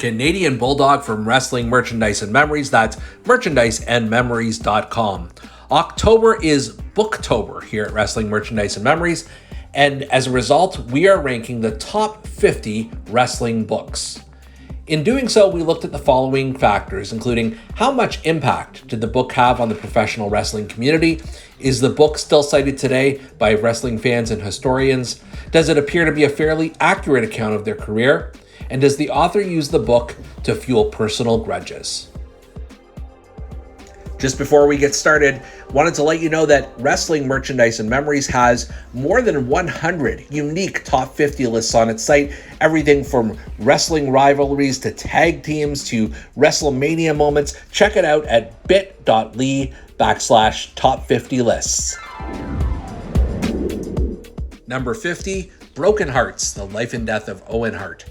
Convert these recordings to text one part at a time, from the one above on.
Canadian Bulldog from Wrestling Merchandise and Memories. That's merchandiseandmemories.com. October is Booktober here at Wrestling Merchandise and Memories, and as a result, we are ranking the top 50 wrestling books. In doing so, we looked at the following factors, including how much impact did the book have on the professional wrestling community? Is the book still cited today by wrestling fans and historians? Does it appear to be a fairly accurate account of their career? And does the author use the book to fuel personal grudges? Just before we get started, wanted to let you know that Wrestling Merchandise and Memories has more than 100 unique top 50 lists on its site. Everything from wrestling rivalries to tag teams to WrestleMania moments. Check it out at bit.ly/top 50 lists. Number 50, Broken Hearts, The Life and Death of Owen Hart.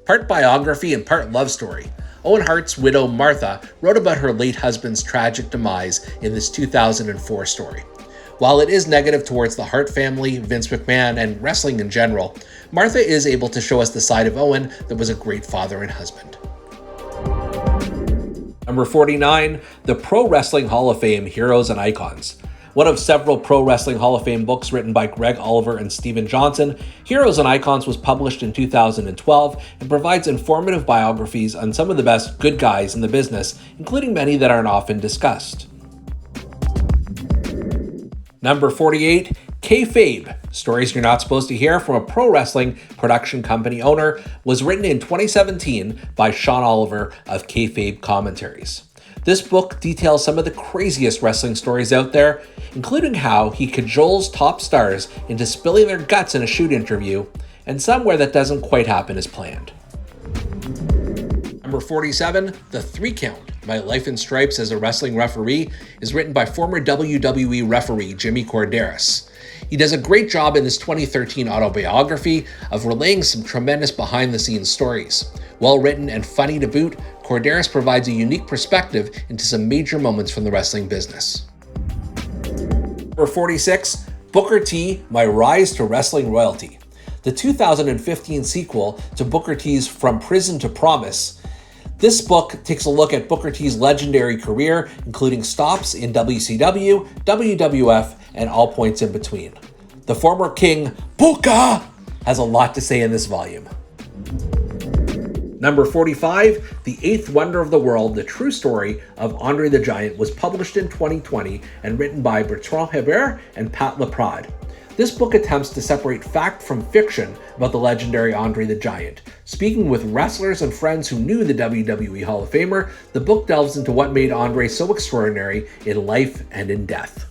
Part biography and part love story. Owen Hart's widow, Martha, wrote about her late husband's tragic demise in this 2004 story. While it is negative towards the Hart family, Vince McMahon, and wrestling in general, Martha is able to show us the side of Owen that was a great father and husband. Number 49, the Pro Wrestling Hall of Fame, Heroes and Icons. One of several Pro Wrestling Hall of Fame books written by Greg Oliver and Steven Johnson, Heroes and Icons was published in 2012 and provides informative biographies on some of the best good guys in the business, including many that aren't often discussed. Number 48, Kayfabe, Stories You're Not Supposed to Hear from a Pro Wrestling Production Company Owner, was written in 2017 by Sean Oliver of Kayfabe Commentaries. This book details some of the craziest wrestling stories out there, including how he cajoles top stars into spilling their guts in a shoot interview, and some where that doesn't quite happen as planned. Number 47, The 3 Count, My Life in Stripes as a Wrestling Referee, is written by former WWE referee Jimmy Korderas. He does a great job in this 2013 autobiography of relaying some tremendous behind-the-scenes stories. Well written and funny to boot, Korderas provides a unique perspective into some major moments from the wrestling business. Number 46, Booker T, My Rise to Wrestling Royalty. The 2015 sequel to Booker T's From Prison to Promise. This book takes a look at Booker T's legendary career, including stops in WCW, WWF, and all points in between. The former king, Booker, has a lot to say in this volume. Number 45, The Eighth Wonder of the World, The True Story of Andre the Giant, was published in 2020 and written by Bertrand Hebert and Pat Laprade. This book attempts to separate fact from fiction about the legendary Andre the Giant. Speaking with wrestlers and friends who knew the WWE Hall of Famer, the book delves into what made Andre so extraordinary in life and in death.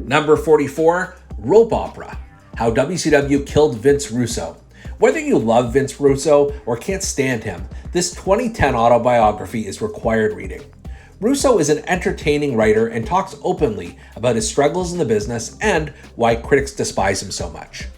Number 44, Rope Opera, How WCW Killed Vince Russo. Whether you love Vince Russo or can't stand him, this 2010 autobiography is required reading. Russo is an entertaining writer and talks openly about his struggles in the business and why critics despise him so much.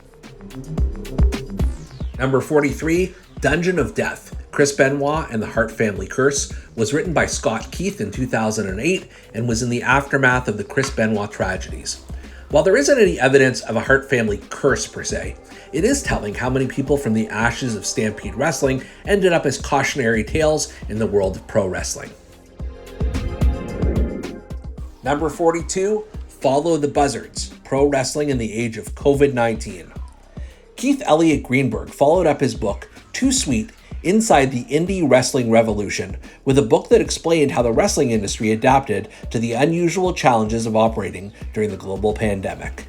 Number 43, Dungeon of Death, Chris Benoit and the Hart Family Curse, was written by Scott Keith in 2008 and was in the aftermath of the Chris Benoit tragedies. While there isn't any evidence of a Hart family curse per se, it is telling how many people from the ashes of Stampede Wrestling ended up as cautionary tales in the world of pro wrestling. Number 42, Follow the Buzzards, Pro Wrestling in the Age of COVID-19. Keith Elliott Greenberg followed up his book, Too Sweet, Inside the Indie Wrestling Revolution, with a book that explained how the wrestling industry adapted to the unusual challenges of operating during the global pandemic.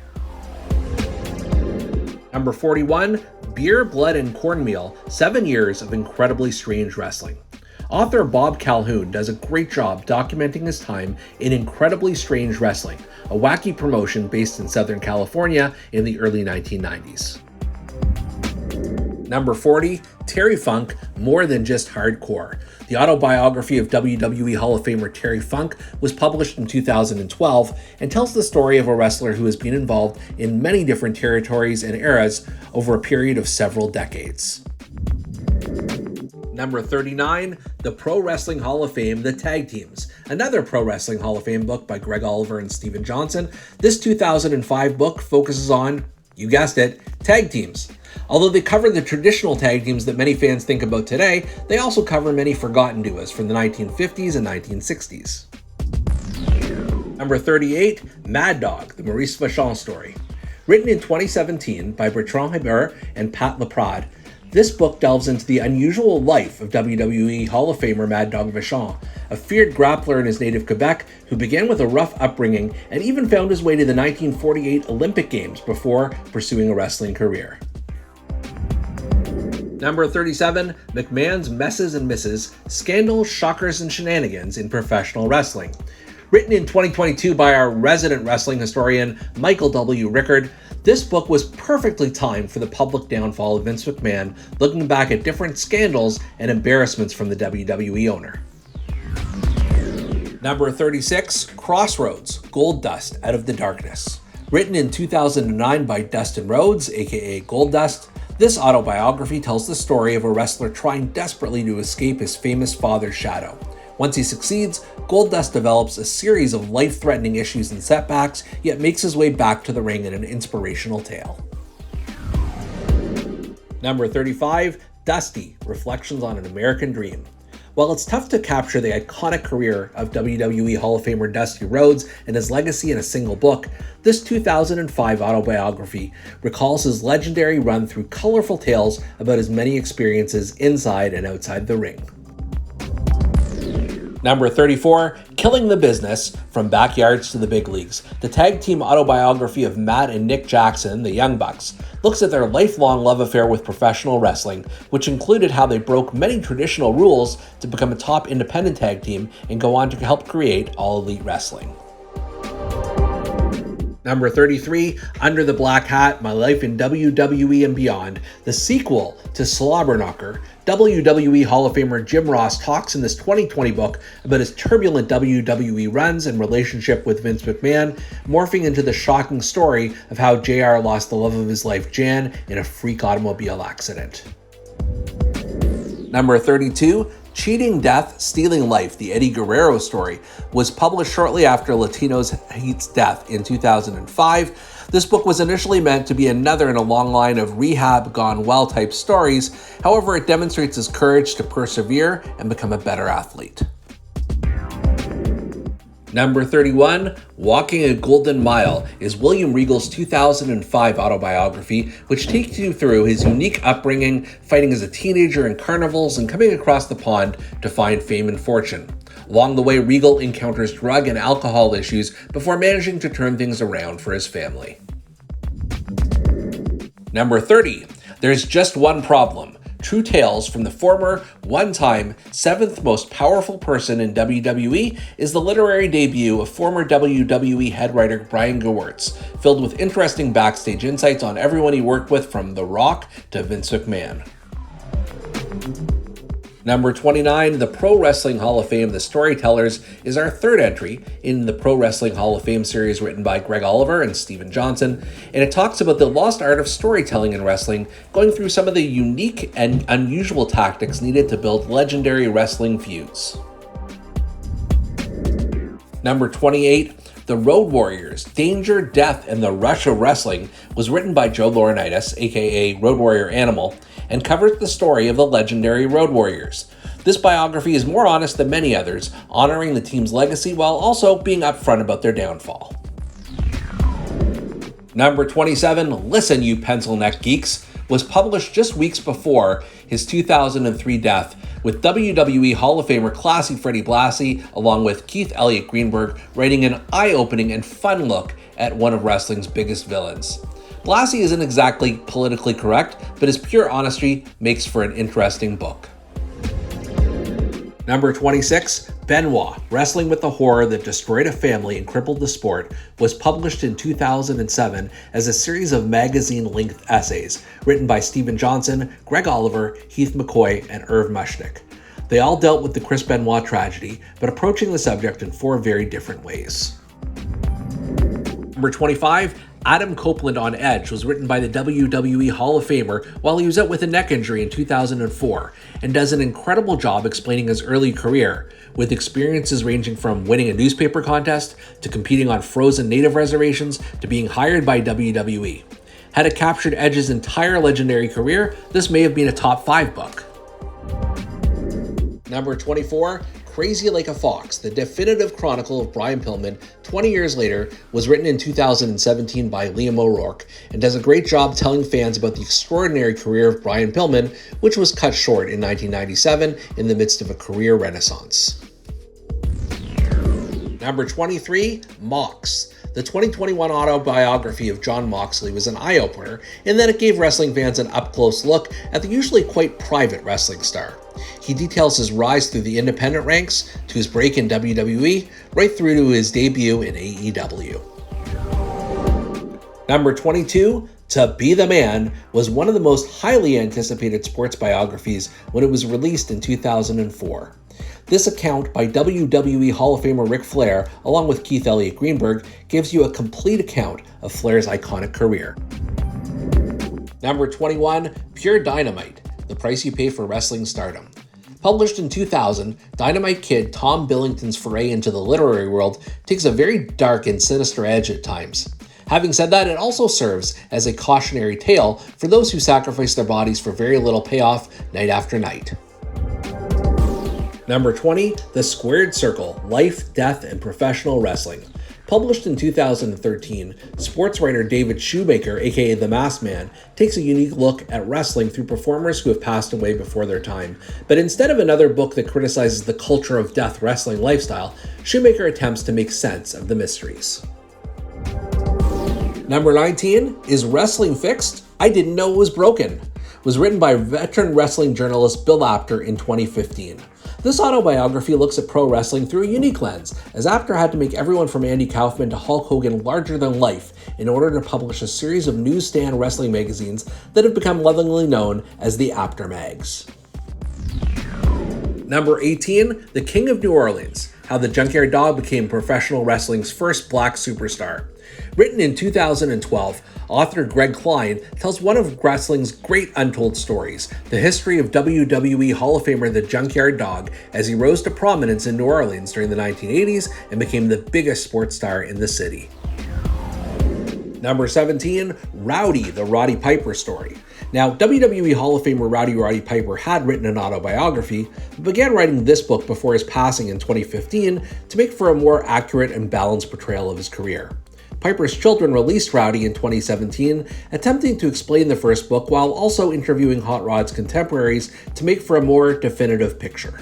Number 41, Beer, Blood, and Cornmeal, 7 Years of Incredibly Strange Wrestling. Author Bob Calhoun does a great job documenting his time in Incredibly Strange Wrestling, a wacky promotion based in Southern California in the early 1990s. Number 40, Terry Funk, More Than Just Hardcore. The autobiography of WWE Hall of Famer Terry Funk was published in 2012 and tells the story of a wrestler who has been involved in many different territories and eras over a period of several decades. Number 39, The Pro Wrestling Hall of Fame, The Tag Teams, another Pro Wrestling Hall of Fame book by Greg Oliver and Steven Johnson. This 2005 book focuses on, you guessed it, tag teams. Although they cover the traditional tag teams that many fans think about today, they also cover many forgotten duos from the 1950s and 1960s. Number 38, Mad Dog, the Maurice Vachon story. Written in 2017 by Bertrand Hébert and Pat Laprade, this book delves into the unusual life of WWE Hall of Famer Mad Dog Vachon, a feared grappler in his native Quebec who began with a rough upbringing and even found his way to the 1948 Olympic Games before pursuing a wrestling career. Number 37, McMahon's Messes and Misses, Scandals, Shockers, and Shenanigans in Professional Wrestling. Written in 2022 by our resident wrestling historian, Michael W. Rickard, this book was perfectly timed for the public downfall of Vince McMahon, looking back at different scandals and embarrassments from the WWE owner. Number 36, Crossroads, Gold Dust Out of the Darkness. Written in 2009 by Dustin Rhodes, aka Goldust, this autobiography tells the story of a wrestler trying desperately to escape his famous father's shadow. Once he succeeds, Goldust develops a series of life-threatening issues and setbacks, yet makes his way back to the ring in an inspirational tale. Number 35, Dusty, Reflections on an American Dream. While it's tough to capture the iconic career of WWE Hall of Famer Dusty Rhodes and his legacy in a single book, this 2005 autobiography recalls his legendary run through colorful tales about his many experiences inside and outside the ring. Number 34, Killing the Business, From Backyards to the Big Leagues. The tag team autobiography of Matt and Nick Jackson, the Young Bucks, looks at their lifelong love affair with professional wrestling, which included how they broke many traditional rules to become a top independent tag team and go on to help create All Elite Wrestling. Number 33, Under the Black Hat, My Life in WWE and Beyond, the sequel to Slobberknocker. WWE Hall of Famer Jim Ross talks in this 2020 book about his turbulent WWE runs and relationship with Vince McMahon, morphing into the shocking story of how JR lost the love of his life, Jan, in a freak automobile accident. Number 32, Cheating Death, Stealing Life, the Eddie Guerrero story, was published shortly after Latinos Heat's death in 2005. This book was initially meant to be another in a long line of rehab gone well type stories. However, it demonstrates his courage to persevere and become a better athlete. Number 31, Walking a Golden Mile, is William Regal's 2005 autobiography, which takes you through his unique upbringing, fighting as a teenager in carnivals and coming across the pond to find fame and fortune. Along the way, Regal encounters drug and alcohol issues before managing to turn things around for his family. Number 30, There's Just One Problem. True Tales from the former, one-time, 7th most powerful person in WWE is the literary debut of former WWE head writer Brian Gewirtz, filled with interesting backstage insights on everyone he worked with from The Rock to Vince McMahon. Number 29, The Pro Wrestling Hall of Fame, The Storytellers, is our third entry in the Pro Wrestling Hall of Fame series written by Greg Oliver and Steven Johnson, and it talks about the lost art of storytelling in wrestling, going through some of the unique and unusual tactics needed to build legendary wrestling feuds. Number 28, The Road Warriors, Danger, Death, and the Rush of Wrestling was written by Joe Laurinaitis, aka Road Warrior Animal, and covers the story of the legendary Road Warriors. This biography is more honest than many others, honoring the team's legacy while also being upfront about their downfall. Number 27, Listen You Pencil Neck Geeks, was published just weeks before his 2003 death, with WWE Hall of Famer Classy Freddie Blassie, along with Keith Elliott Greenberg, writing an eye-opening and fun look at one of wrestling's biggest villains. Blassie isn't exactly politically correct, but his pure honesty makes for an interesting book. Number 26, Benoit, Wrestling with the Horror That Destroyed a Family and Crippled the Sport, was published in 2007 as a series of magazine-length essays written by Steven Johnson, Greg Oliver, Heath McCoy, and Irv Mushnick. They all dealt with the Chris Benoit tragedy, but approaching the subject in 4 very different ways. Number 25, Adam Copeland on Edge was written by the WWE Hall of Famer while he was out with a neck injury in 2004, and does an incredible job explaining his early career, with experiences ranging from winning a newspaper contest, to competing on frozen native reservations, to being hired by WWE. Had it captured Edge's entire legendary career, this may have been a top 5 book. Number 24, Crazy Like a Fox, the definitive chronicle of Brian Pillman 20 years later, was written in 2017 by Liam O'Rourke and does a great job telling fans about the extraordinary career of Brian Pillman, which was cut short in 1997 in the midst of a career renaissance. Number 23, Mox. The 2021 autobiography of Jon Moxley was an eye-opener in that it gave wrestling fans an up-close look at the usually quite private wrestling star. He details his rise through the independent ranks, to his break in WWE, right through to his debut in AEW. Number 22, To Be the Man, was one of the most highly anticipated sports biographies when it was released in 2004. This account by WWE Hall of Famer Ric Flair, along with Keith Elliott Greenberg, gives you a complete account of Flair's iconic career. Number 21, Pure Dynamite, The Price You Pay for Wrestling Stardom. Published in 2000, Dynamite Kid Tom Billington's foray into the literary world takes a very dark and sinister edge at times. Having said that, it also serves as a cautionary tale for those who sacrifice their bodies for very little payoff night after night. Number 20, The Squared Circle, Life, Death, and Professional Wrestling. Published in 2013, sports writer David Shoemaker, aka The Masked Man, takes a unique look at wrestling through performers who have passed away before their time. But instead of another book that criticizes the culture of death wrestling lifestyle, Shoemaker attempts to make sense of the mysteries. Number 19 is Wrestling Fixed? I Didn't Know It Was Broken. Was written by veteran wrestling journalist Bill Apter in 2015. This autobiography looks at pro wrestling through a unique lens, as Apter had to make everyone from Andy Kaufman to Hulk Hogan larger than life in order to publish a series of newsstand wrestling magazines that have become lovingly known as the Apter Mags. Number 18, The King of New Orleans, How the Junkyard Dog Became Professional Wrestling's First Black Superstar. Written in 2012, author Greg Klein tells one of wrestling's great untold stories, the history of WWE Hall of Famer the Junkyard Dog as he rose to prominence in New Orleans during the 1980s and became the biggest sports star in the city. Number 17, Rowdy, the Roddy Piper Story. Now, WWE Hall of Famer Roddy Piper had written an autobiography, but began writing this book before his passing in 2015 to make for a more accurate and balanced portrayal of his career. Piper's children released Rowdy in 2017, attempting to explain the first book while also interviewing Hot Rod's contemporaries to make for a more definitive picture.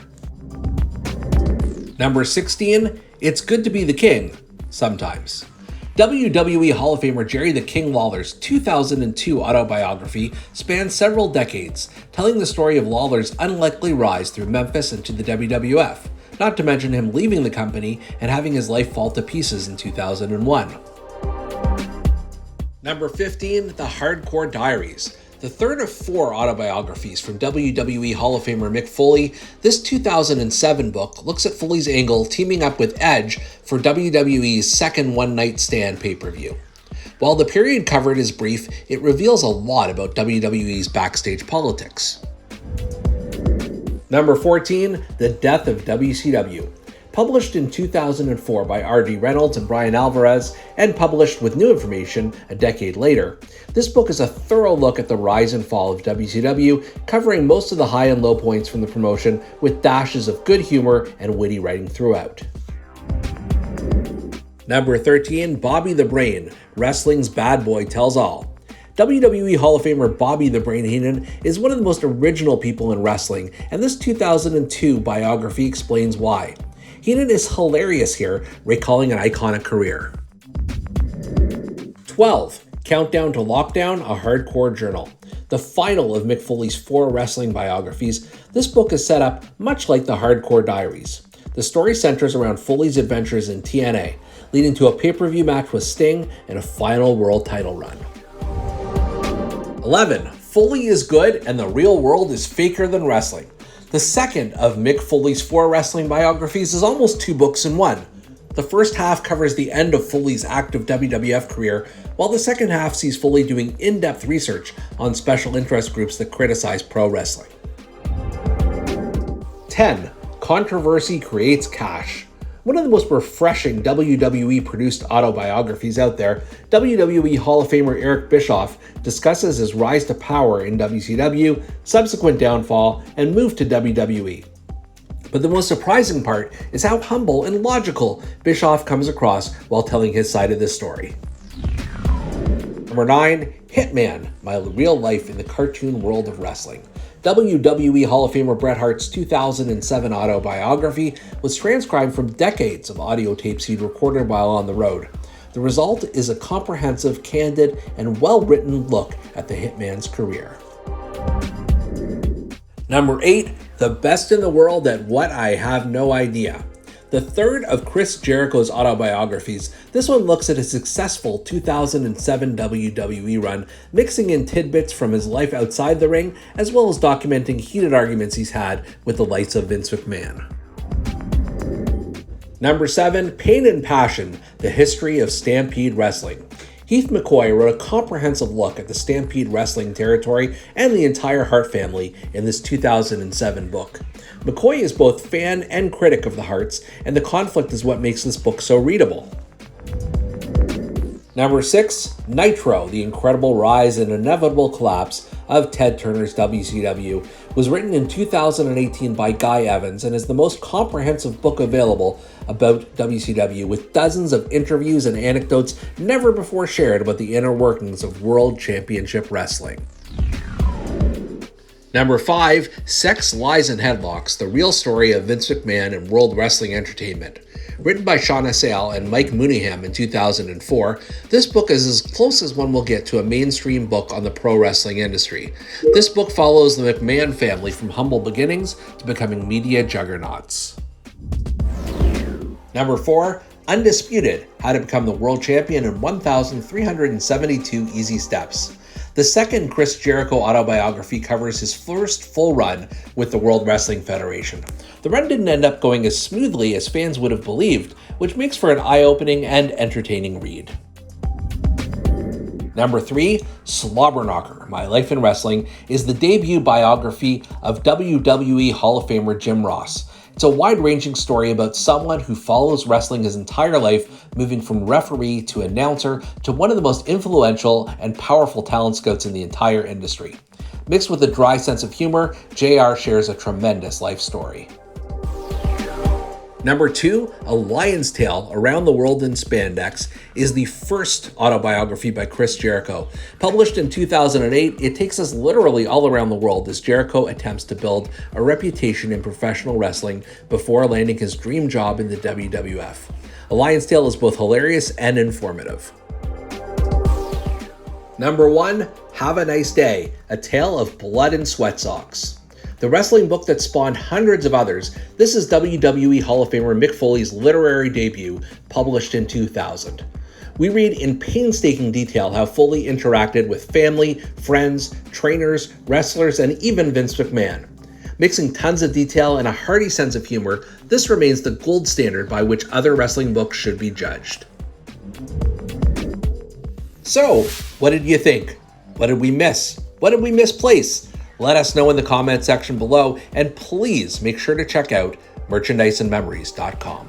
Number 16, It's Good to Be the King, Sometimes. WWE Hall of Famer Jerry the King Lawler's 2002 autobiography spans several decades, telling the story of Lawler's unlikely rise through Memphis and to the WWF, not to mention him leaving the company and having his life fall to pieces in 2001. Number 15, The Hardcore Diaries. The third of 4 autobiographies from WWE Hall of Famer Mick Foley, this 2007 book looks at Foley's angle teaming up with Edge for WWE's second One Night Stand pay-per-view. While the period covered is brief, it reveals a lot about WWE's backstage politics. Number 14, The Death of WCW. Published in 2004 by R.D. Reynolds and Brian Alvarez, and published with new information a decade later, this book is a thorough look at the rise and fall of WCW, covering most of the high and low points from the promotion with dashes of good humor and witty writing throughout. Number 13, Bobby the Brain, Wrestling's Bad Boy Tells All. WWE Hall of Famer Bobby the Brain Heenan is one of the most original people in wrestling, and this 2002 biography explains why. Heenan is hilarious here, recalling an iconic career. 12. Countdown to Lockdown, a Hardcore Journal. The final of Mick Foley's 4 wrestling biographies, this book is set up much like the Hardcore Diaries. The story centers around Foley's adventures in TNA, leading to a pay-per-view match with Sting and a final world title run. 11. Foley is good and the real world is faker than wrestling. The second of Mick Foley's 4 wrestling biographies is almost 2 books in one. The first half covers the end of Foley's active WWF career, while the second half sees Foley doing in-depth research on special interest groups that criticize pro wrestling. 10. Controversy Creates Cash. One of the most refreshing WWE-produced autobiographies out there, WWE Hall of Famer Eric Bischoff discusses his rise to power in WCW, subsequent downfall, and move to WWE. But the most surprising part is how humble and logical Bischoff comes across while telling his side of this story. Number 9, Hitman, My Real Life in the Cartoon World of Wrestling. WWE Hall of Famer Bret Hart's 2007 autobiography was transcribed from decades of audio tapes he'd recorded while on the road. The result is a comprehensive, candid, and well-written look at the Hitman's career. Number 8, The Best in the World at What I Have No Idea. The third of Chris Jericho's autobiographies, this one looks at his successful 2007 WWE run, mixing in tidbits from his life outside the ring, as well as documenting heated arguments he's had with the likes of Vince McMahon. Number 7, Pain and Passion, The History of Stampede Wrestling. Heath McCoy wrote a comprehensive look at the Stampede wrestling territory and the entire Hart family in this 2007 book. McCoy is both fan and critic of the Harts, and the conflict is what makes this book so readable. Number 6, Nitro, The Incredible Rise and Inevitable Collapse of Ted Turner's WCW, was written in 2018 by Guy Evans and is the most comprehensive book available about WCW, with dozens of interviews and anecdotes never before shared about the inner workings of World Championship Wrestling. Number 5, Sex, Lies, and Headlocks, The Real Story of Vince McMahon and World Wrestling Entertainment. Written by Sean Assail and Mike Mooneyham in 2004, this book is as close as one will get to a mainstream book on the pro wrestling industry. This book follows the McMahon family from humble beginnings to becoming media juggernauts. Number 4, Undisputed, How to Become the World Champion in 1,372 Easy Steps. The second Chris Jericho autobiography covers his first full run with the World Wrestling Federation. The run didn't end up going as smoothly as fans would have believed, which makes for an eye-opening and entertaining read. Number 3, Slobberknocker, My Life in Wrestling, is the debut biography of WWE Hall of Famer Jim Ross. It's a wide-ranging story about someone who follows wrestling his entire life, moving from referee to announcer to one of the most influential and powerful talent scouts in the entire industry. Mixed with a dry sense of humor, JR shares a tremendous life story. Number 2, A Lion's Tale, Around the World in Spandex, is the first autobiography by Chris Jericho. Published in 2008, it takes us literally all around the world as Jericho attempts to build a reputation in professional wrestling before landing his dream job in the WWF. A Lion's Tale is both hilarious and informative. Number 1, Have a Nice Day, A Tale of Blood and Sweat Socks. The wrestling book that spawned hundreds of others, this is WWE Hall of Famer Mick Foley's literary debut, published in 2000. We read in painstaking detail how Foley interacted with family, friends, trainers, wrestlers, and even Vince McMahon. Mixing tons of detail and a hearty sense of humor, this remains the gold standard by which other wrestling books should be judged. So, what did you think? What did we miss? What did we misplace? Let us know in the comment section below, and please make sure to check out merchandiseandmemories.com.